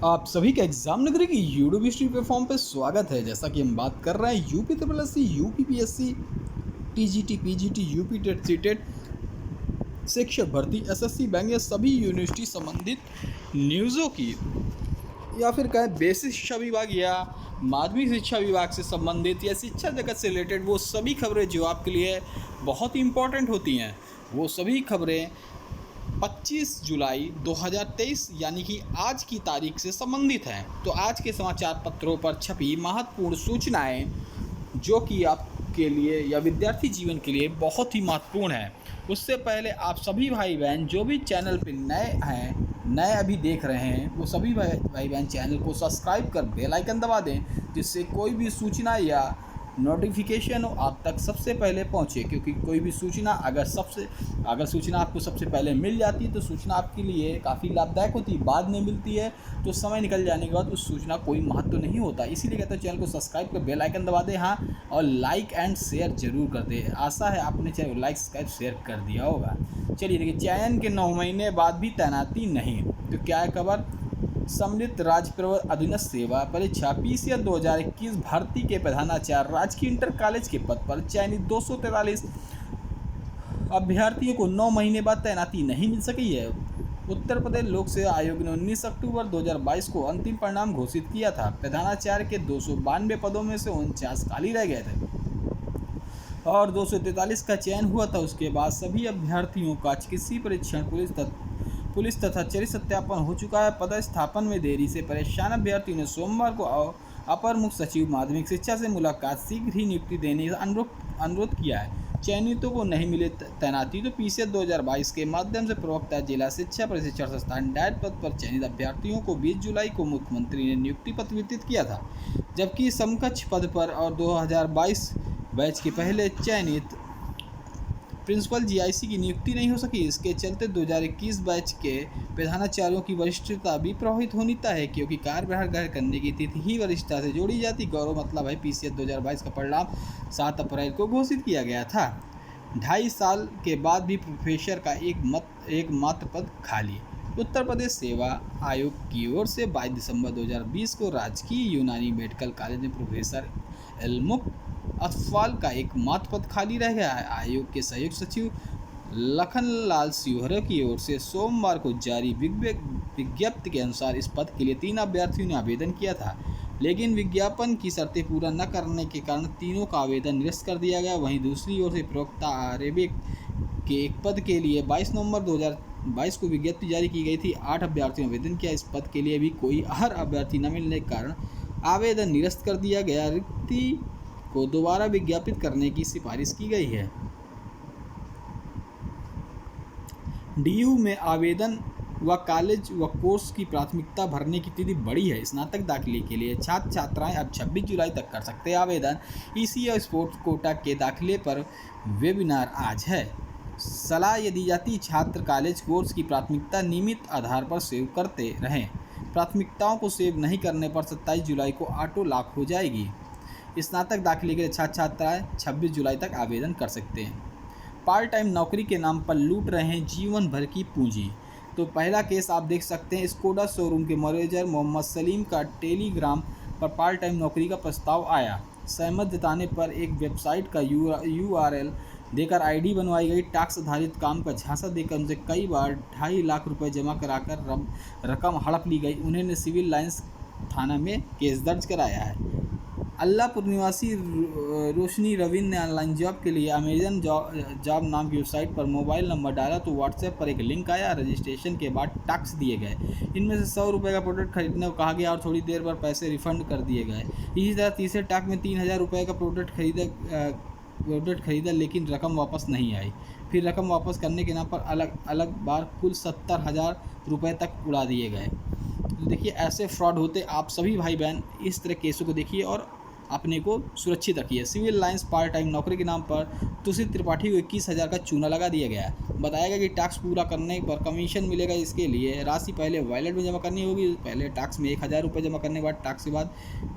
आप सभी का एग्जाम नगरी की यूट्यूब हिस्ट्री प्लेटफॉर्म पे स्वागत है। जैसा कि हम बात कर रहे हैं UP triple S C, UP PSC, TGT, PGT, UP TET, CTET, शिक्षक भर्ती, एसएससी, बैंक या सभी यूनिवर्सिटी संबंधित न्यूज़ों की, या फिर कहें बेसिक शिक्षा विभाग या माध्यमिक शिक्षा विभाग से संबंधित या शिक्षा जगत से रिलेटेड वो सभी खबरें जो आपके लिए बहुत ही इम्पोर्टेंट होती हैं, वो सभी खबरें 25 जुलाई 2023 यानी कि आज की तारीख से संबंधित हैं। तो आज के समाचार पत्रों पर छपी महत्वपूर्ण सूचनाएं जो कि आपके लिए या विद्यार्थी जीवन के लिए बहुत ही महत्वपूर्ण है। उससे पहले आप सभी भाई बहन जो भी चैनल पर नए अभी देख रहे हैं, वो सभी भाई बहन चैनल को सब्सक्राइब कर बेल आइकन दबा दें, जिससे कोई भी सूचना या नोटिफिकेशन आप तक सबसे पहले पहुंचे। क्योंकि कोई भी सूचना अगर सूचना आपको सबसे पहले मिल जाती है तो सूचना आपके लिए काफ़ी लाभदायक होती है। बाद में मिलती है तो समय निकल जाने के बाद उस सूचना कोई महत्व नहीं होता। इसीलिए कहते हैं चैनल को सब्सक्राइब कर बेल आइकन दबा दें, हाँ, और लाइक एंड शेयर जरूर कर दें। आशा है आपने चैनल को लाइक सब्सक्राइब शेयर कर दिया होगा। चलिए देखिए, चयन के 9 महीने बाद भी तैनाती नहीं, तो क्या है खबर। सम्मिलित राज्य प्रवर अधीनस्थ सेवा परीक्षा पीसीएस 2021 भर्ती के प्रधानाचार्य राजकीय इंटर कॉलेज के पद पर चयनित 243 अभ्यर्थियों को 9 महीने बाद तैनाती नहीं मिल सकी है। उत्तर प्रदेश लोक सेवा आयोग ने 19 अक्टूबर 2022 को अंतिम परिणाम घोषित किया था। प्रधानाचार्य के 292 पदों में से 49 खाली रह गए थे और 243 का चयन हुआ था। उसके बाद सभी अभ्यर्थियों का चिकित्सीय परीक्षण, पुलिस तथा चरित्र सत्यापन हो चुका है। पदस्थापन में देरी से परेशान अभ्यर्थियों ने सोमवार को अपर मुख्य सचिव माध्यमिक शिक्षा से मुलाकात शीघ्र ही नियुक्ति देने का अनुरोध किया है। चयनितों को नहीं मिले तैनाती तो पीसीएस 2022 के माध्यम से प्रवक्ता जिला शिक्षा प्रशिक्षण संस्थान डायट पद पर चयनित अभ्यर्थियों को 20 जुलाई को मुख्यमंत्री ने नियुक्ति पत्र वितरित किया था, जबकि समकक्ष पद पर और 2022 बैच के पहले चयनित प्रिंसिपल जीआईसी की नियुक्ति नहीं हो सकी। इसके चलते 2021 बैच के प्रधानाचार्यों की वरिष्ठता भी प्रभावित होनी तय है, क्योंकि कार्यभार ग्रहण करने की तिथि ही वरिष्ठता से जोड़ी जाती। गौरव मतलब है पीसीएस 2022 का परिणाम 7 अप्रैल को घोषित किया गया था। 2.5 साल के बाद भी प्रोफेसर का एक मात्र पद खाली। उत्तर प्रदेश सेवा आयोग की ओर से 22 दिसंबर 2020 को राजकीय यूनानी मेडिकल कॉलेज में प्रोफेसर एलमुक अफवाल का एक मात्र पद खाली रह गया है। आयोग के सहयोग सचिव लखनलाल सियोहरा की ओर से सोमवार को जारी विज्ञप्ति के अनुसार इस पद के लिए 3 अभ्यर्थियों ने आवेदन किया था, लेकिन विज्ञापन की शर्तें पूरा न करने के कारण तीनों का आवेदन निरस्त कर दिया गया। वहीं दूसरी ओर से प्रवक्ता अरेबिक के एक पद के लिए 22 नवंबर 2022 को विज्ञप्ति जारी की गई थी। 8 अभ्यर्थियों ने आवेदन किया। इस पद के लिए भी कोई हर अभ्यर्थी न मिलने के कारण आवेदन निरस्त कर दिया गया। रिक्ति को दोबारा विज्ञापित करने की सिफारिश की गई है। डीयू में आवेदन व कॉलेज व कोर्स की प्राथमिकता भरने की तिथि बढ़ी है। स्नातक दाखिले के लिए छात्र छात्राएं अब 26 जुलाई तक कर सकते हैं आवेदन। ईसी और स्पोर्ट्स कोटा के दाखिले पर वेबिनार आज है। सलाह ये दी जाती छात्र कॉलेज कोर्स की प्राथमिकता नियमित आधार पर सेव करते रहें। प्राथमिकताओं को सेव नहीं करने पर 27 जुलाई को ऑटो लॉक हो जाएगी। स्नातक दाखिले के लिए छात्र छात्राएँ 26 जुलाई तक आवेदन कर सकते हैं। पार्ट टाइम नौकरी के नाम पर लूट रहे हैं जीवन भर की पूंजी। तो पहला केस आप देख सकते हैं, स्कोडा शोरूम के मैनेजर मोहम्मद सलीम का टेलीग्राम पर पार्ट टाइम नौकरी का प्रस्ताव आया। सहमत जताने पर एक वेबसाइट का यूआरएल देकर आईडी बनवाई गई। टैक्स आधारित काम का झांसा देकर उनसे कई बार 2.5 लाख रुपए जमा कराकर रकम हड़प ली गई। उन्होंने सिविल लाइन्स थाना में केस दर्ज कराया है। अल्लाहपुर निवासी रोशनी रवीन ने ऑनलाइन जॉब के लिए अमेजन जॉब नाम की वेबसाइट पर मोबाइल नंबर डाला तो व्हाट्सएप पर एक लिंक आया। रजिस्ट्रेशन के बाद टैक्स दिए गए। इनमें से 100 रुपये का प्रोडक्ट खरीदने को कहा गया और थोड़ी देर पर पैसे रिफंड कर दिए गए। इसी तरह तीसरे टैग में 3000 रुपये का प्रोडक्ट खरीदा लेकिन रकम वापस नहीं आई। फिर रकम वापस करने के नाम पर अलग अलग बार कुल 70,000 रुपये तक उड़ा दिए गए। तो देखिए, ऐसे फ्रॉड होते। आप सभी भाई बहन इस तरह केसों को देखिए और अपने को सुरक्षित रखिए। सिविल लाइन्स पार्ट टाइम नौकरी के नाम पर तुषित त्रिपाठी को 21,000 का चूना लगा दिया गया। बताया गया कि टास्क पूरा करने पर कमीशन मिलेगा। इसके लिए राशि पहले वॉलेट में जमा करनी होगी। पहले टास्क में 1000 रुपये जमा करने के बाद टास्क के बाद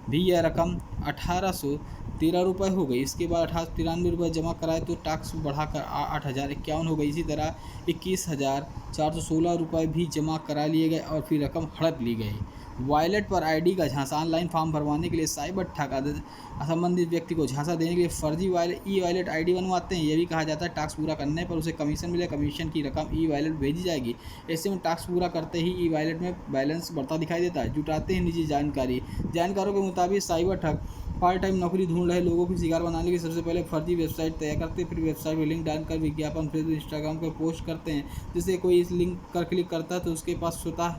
भी यह रकम 1813 रुपये हो गई। इसके बाद 1893 रुपये जमा कराए तो टास्क बढ़ाकर 8051 हो गई। इसी तरह 21,416 रुपये भी जमा करा लिए गए और फिर रकम हड़प ली गई। वॉलेट पर आईडी का झांसा। ऑनलाइन फॉर्म भरवाने के लिए साइबर ठग संबंधित व्यक्ति को झांसा देने के लिए फर्जी ई वॉलेट आईडी बनवाते हैं। यह भी कहा जाता है टास्क पूरा करने पर उसे कमीशन मिले, कमीशन की रकम ई वॉलेट भेजी जाएगी। ऐसे में टास्क पूरा करते ही ई वॉलेट में बैलेंस बढ़ता दिखाई देता है। जुटाते हैं निजी जानकारी। जानकारों के मुताबिक साइबर ठग पार्ट टाइम नौकरी ढूंढ रहे लोगों को शिकार बनाने के लिए सबसे पहले फर्जी वेबसाइट तैयार करते हैं, फिर वेबसाइट में लिंक डालकर विज्ञापन फेसबुक इंस्टाग्राम पर पोस्ट करते हैं। जिससे कोई इस लिंक पर क्लिक करता है तो उसके पास स्वतः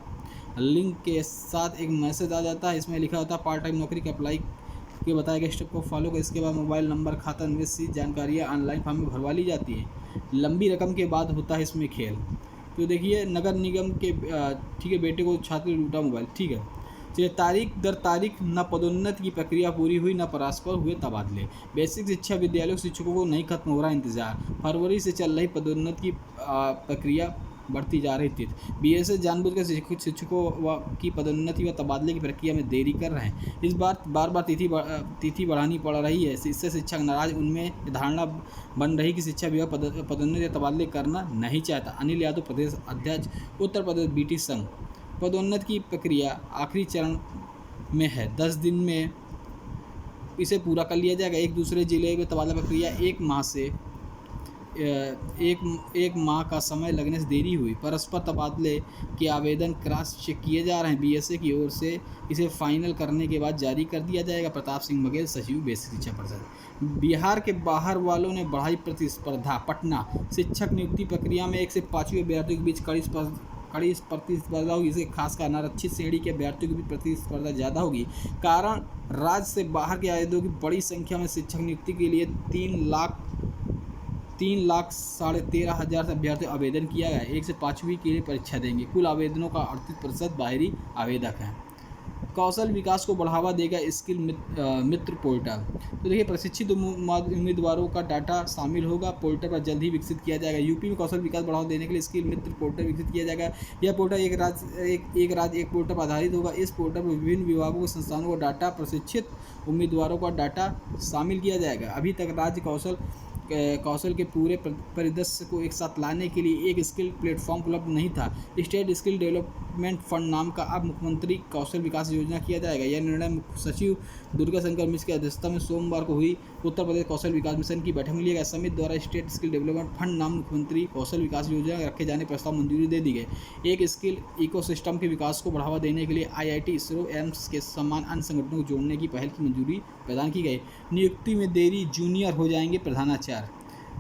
लिंक के साथ एक मैसेज आ जाता है। इसमें लिखा होता है पार्ट टाइम नौकरी के अप्लाई के बताए गए स्टेप को फॉलो कर। इसके बाद मोबाइल नंबर, खाता, निवेश जानकारियाँ ऑनलाइन फॉर्म में भरवा ली जाती है। लंबी रकम के बाद होता है इसमें खेल। तो देखिए नगर निगम के ठीक है बेटे को छात्र लूटा मोबाइल। ठीक है, चलिए तारीख दर तारीख न पदोन्नति की प्रक्रिया पूरी हुई, न परस्पर हुए तबादले। बेसिक शिक्षा विद्यालयों शिक्षकों को नहीं खत्म हो रहा इंतजार। फरवरी से चल रही पदोन्नति की प्रक्रिया बढ़ती जा रही थी। बीएसएस जानबूझकर शिक्षकों की पदोन्नति व तबादले की प्रक्रिया में देरी कर रहे हैं। इस बार बार तिथि बढ़ानी पड़ रही है। इससे शिक्षक नाराज। उनमें धारणा बन रही कि शिक्षा विभाग पदोन्नति या तबादले करना नहीं चाहता। अनिल यादव प्रदेश अध्यक्ष उत्तर प्रदेश बीटी संघ। पदोन्नति की प्रक्रिया आखिरी चरण में है। 10 दिन में इसे पूरा कर लिया जाएगा। एक दूसरे जिले में तबादला प्रक्रिया एक माह का समय लगने से देरी हुई। परस्पर तबादले के आवेदन क्रॉस चेक किए जा रहे हैं। बीएसए की ओर से इसे फाइनल करने के बाद जारी कर दिया जाएगा। प्रताप सिंह बघेल, सचिव बेसिक शिक्षा परिषद। बिहार के बाहर वालों ने बढ़ाई प्रतिस्पर्धा। पटना शिक्षक नियुक्ति प्रक्रिया में 1 से 5वीं अभ्यर्थियों के बीच कड़ी प्रतिस्पर्धा होगी। इसे खासकर अनारक्षित श्रेणी के अभ्यर्थियों की भी प्रतिस्पर्धा ज़्यादा होगी। कारण राज्य से बाहर के आवेदकों की बड़ी संख्या में शिक्षक नियुक्ति के लिए 3,13,500 अभ्यर्थी आवेदन किया गया है। 1 से 5वीं के लिए परीक्षा देंगे। कुल आवेदनों का 38% बाहरी आवेदक हैं। कौशल विकास को बढ़ावा देगा स्किल मित्र पोर्टल। तो देखिए प्रशिक्षित उम्मीदवारों का डाटा शामिल होगा। पोर्टल पर जल्द ही विकसित किया जाएगा। यूपी में कौशल विकास बढ़ावा देने के लिए स्किल मित्र पोर्टल विकसित किया जाएगा। यह पोर्टल एक राज्य एक पोर्टल पर आधारित होगा। इस पोर्टल पर विभिन्न विभागों के संस्थानों को डाटा, प्रशिक्षित उम्मीदवारों का डाटा शामिल किया जाएगा। अभी तक राज्य कौशल के पूरे परिदृश्य को एक साथ लाने के लिए एक स्किल प्लेटफॉर्म उपलब्ध नहीं था। स्टेट स्किल डेवलपमेंट फंड नाम का अब मुख्यमंत्री कौशल विकास योजना किया जाएगा। यह निर्णय मुख्य सचिव दुर्गा शंकर मिश्र की अध्यक्षता में सोमवार को हुई उत्तर प्रदेश कौशल विकास मिशन की बैठक में लिया गया। समिति द्वारा स्टेट स्किल डेवलपमेंट फंड नाम मुख्यमंत्री कौशल विकास योजना रखे जाने प्रस्ताव मंजूरी दे दी गई। एक स्किल इकोसिस्टम के विकास को बढ़ावा देने के लिए IIT, इसरो, एम्स के समान अन्य संगठनों को जोड़ने की पहल की मंजूरी प्रदान की गई। नियुक्ति में देरी, जूनियर हो जाएंगे प्रधानाचार्य।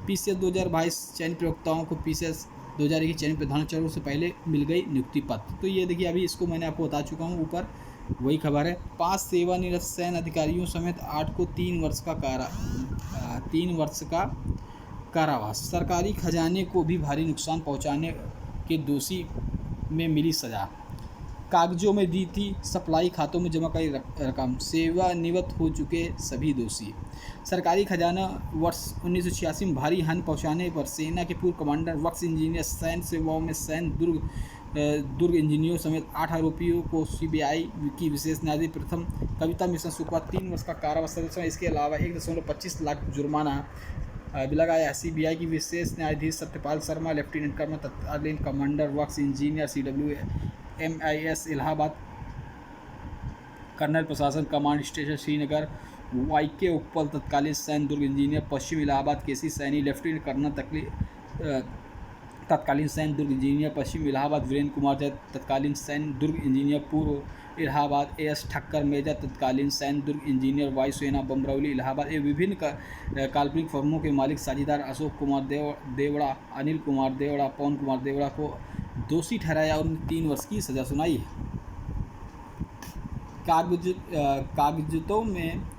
PCS 2022 चयनित प्रवक्ताओं को PCS 2021 चयनित प्रधानाचार्यों से पहले मिल गई नियुक्ति पत्र। तो ये देखिए अभी इसको मैंने आपको बता चुका हूँ। ऊपर वही खबर है। 5 सेवानिवृत्त सैन्य अधिकारियों समेत 8 को 3 वर्ष का कारावास। सरकारी खजाने को भी भारी नुकसान पहुँचाने के दोषी में मिली सजा। कागजों में दी थी सप्लाई, खातों में जमा करी रकम। सेवानिवृत्त हो चुके सभी दोषी। सरकारी खजाना वर्ष 1986 में भारी हानि पहुंचाने पर सेना के पूर्व कमांडर, वक्स इंजीनियर, सैन्य सेवाओं में सैन्य दुर्ग इंजीनियरों समेत 8 आरोपियों को CBI की विशेष न्यायाधीश प्रथम कविता मिश्रा शुक्ला 3 वर्ष का कारावास। इसके अलावा 1.25 लाख जुर्माना भी लगाया। CBI की विशेष न्यायाधीश सत्यपाल शर्मा, लेफ्टिनेंट कर्नल तत्कालीन commander, works engineer, CWMIS Allahabad, colonel प्रशासन command station Srinagar, YK Uppal तत्कालीन सैन्य दुर्ग इंजीनियर, पश्चिम Allahabad, KC Saini, lieutenant colonel तत्कालीन सैन्य दुर्ग इंजीनियर, पश्चिम इलाहाबाद, वीरेंद्र कुमार जैन तत्कालीन सैन्य दुर्ग इंजीनियर, पूर्व इलाहाबाद, AS ठक्कर मेजर तत्कालीन सैन्य दुर्ग इंजीनियर, वायुसेना बमरौली इलाहाबाद। ये विभिन्न काल्पनिक फर्मों के मालिक साझेदार अशोक कुमार देवड़ा, अनिल कुमार देवड़ा, पवन कुमार देवड़ा को दोषी ठहराया और 3 वर्ष की सज़ा सुनाई है।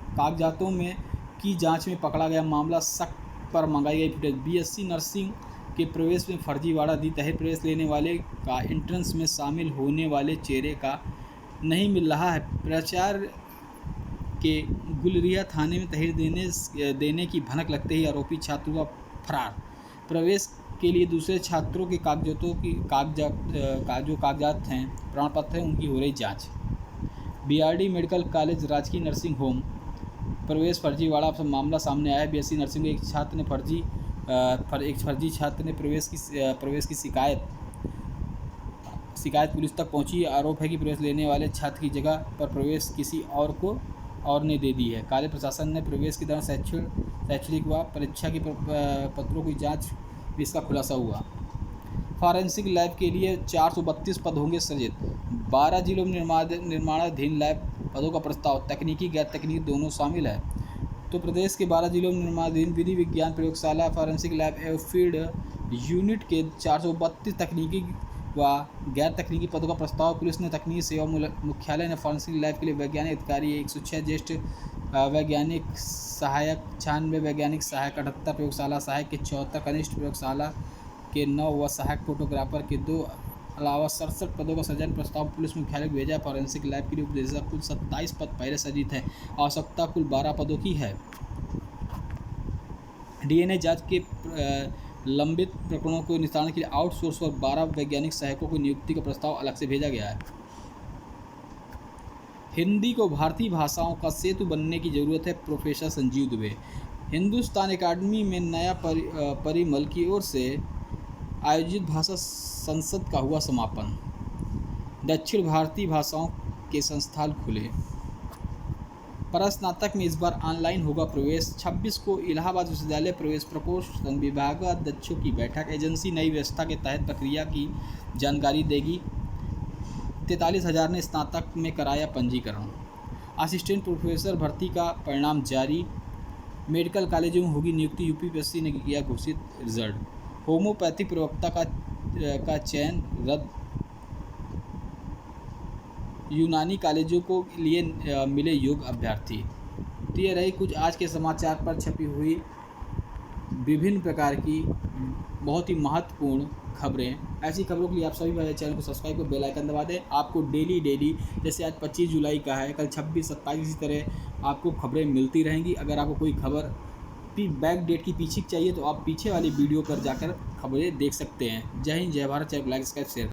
कागजातों में की जांच में पकड़ा गया मामला, शक पर मंगाई गई फुटेज। BSc नर्सिंग के प्रवेश में फर्जीवाड़ा दी। तहरीर प्रवेश लेने वाले का एंट्रेंस में शामिल होने वाले चेहरे का नहीं मिल रहा है। प्राचार्य के गुलरिया थाने में तहरीर देने की भनक लगते ही आरोपी छात्र हुआ फरार। प्रवेश के लिए दूसरे छात्रों के कागजात हैं, प्रमाण पत्र हैं, उनकी हो रही जांच। बीआरडी मेडिकल कॉलेज राजकीय नर्सिंग होम प्रवेश फर्जीवाड़ा मामला सामने आया है। बीएससी नर्सिंग में एक फर्जी छात्र ने प्रवेश की शिकायत पुलिस तक पहुंची। आरोप है कि प्रवेश लेने वाले छात्र की जगह पर प्रवेश किसी और ने दे दी है। कॉलेज प्रशासन ने प्रवेश के दौरान शैक्षणिक व परीक्षा के पत्रों की जांच भी इसका खुलासा हुआ। फॉरेंसिक लैब के लिए 432 पद होंगे सृजित। 12 जिलों में निर्माणाधीन लैब पदों का प्रस्ताव, तकनीकी गैर तकनीकी दोनों शामिल है। तो प्रदेश के 12 जिलों में निर्माणाधीन विधि विज्ञान प्रयोगशाला, फॉरेंसिक लैब एवं फील्ड यूनिट के 432 तकनीकी व गैर तकनीकी पदों का प्रस्ताव पुलिस ने तकनीकी सेवा मुख्यालय ने फॉरेंसिक लैब के लिए वैज्ञानिक अधिकारी 106 ज्येष्ठ वैज्ञानिक सहायक, 96 वैज्ञानिक सहायक, 78 प्रयोगशाला सहायक के 74 कनिष्ठ प्रयोगशाला के 9 व सहायक फोटोग्राफर के 2 अलावा 67 पदों का सृजन प्रस्ताव पुलिस मुख्यालय को भेजा। फॉरेंसिक लैब के लिए उपनिदेशक कुल 27 पद पहले सृजित है। आवश्यकता कुल 12 पदों की है। डीएनए जांच के लंबित प्रकरणों को निस्तारण के लिए आउटसोर्स पर 12 वैज्ञानिक सहायकों को नियुक्ति का प्रस्ताव अलग से भेजा गया है। हिंदी को भारतीय भाषाओं का सेतु बनने की जरूरत है, प्रोफेसर संजीव दुबे। हिंदुस्तान एकेडमी में नया परिमल की ओर से आयोजित भाषा संसद का हुआ समापन। दक्षिण भारतीय भाषाओं के संस्थान खुले। परस्नातक में इस बार ऑनलाइन होगा प्रवेश। 26 को इलाहाबाद विश्वविद्यालय प्रवेश प्रकोष्ठ संघ विभागाध्यक्षों की बैठक। एजेंसी नई व्यवस्था के तहत प्रक्रिया की जानकारी देगी। 43,000 ने स्नातक में कराया पंजीकरण। असिस्टेंट प्रोफेसर भर्ती का परिणाम जारी। मेडिकल कॉलेजों में होगी नियुक्ति, यूपीएससी ने किया घोषित रिजल्ट। होम्योपैथिक प्रवक्ता का चयन रद्द। यूनानी कॉलेजों को लिए मिले योग्य अभ्यर्थी। तो ये रही कुछ आज के समाचार पर छपी हुई विभिन्न प्रकार की बहुत ही महत्वपूर्ण खबरें। ऐसी खबरों के लिए आप सभी मेरे चैनल को सब्सक्राइब कर बेल आइकन दबा दें। आपको डेली जैसे आज 25 जुलाई का है, कल 26, 27 इसी तरह आपको खबरें मिलती रहेंगी। अगर आपको कोई खबर बैक डेट की पीछे चाहिए तो आप पीछे वाली वीडियो पर जाकर खबरें देख सकते हैं। जय हिंद, जय भारत। चैनल को लाइक, सब्सक्राइब, शेयर।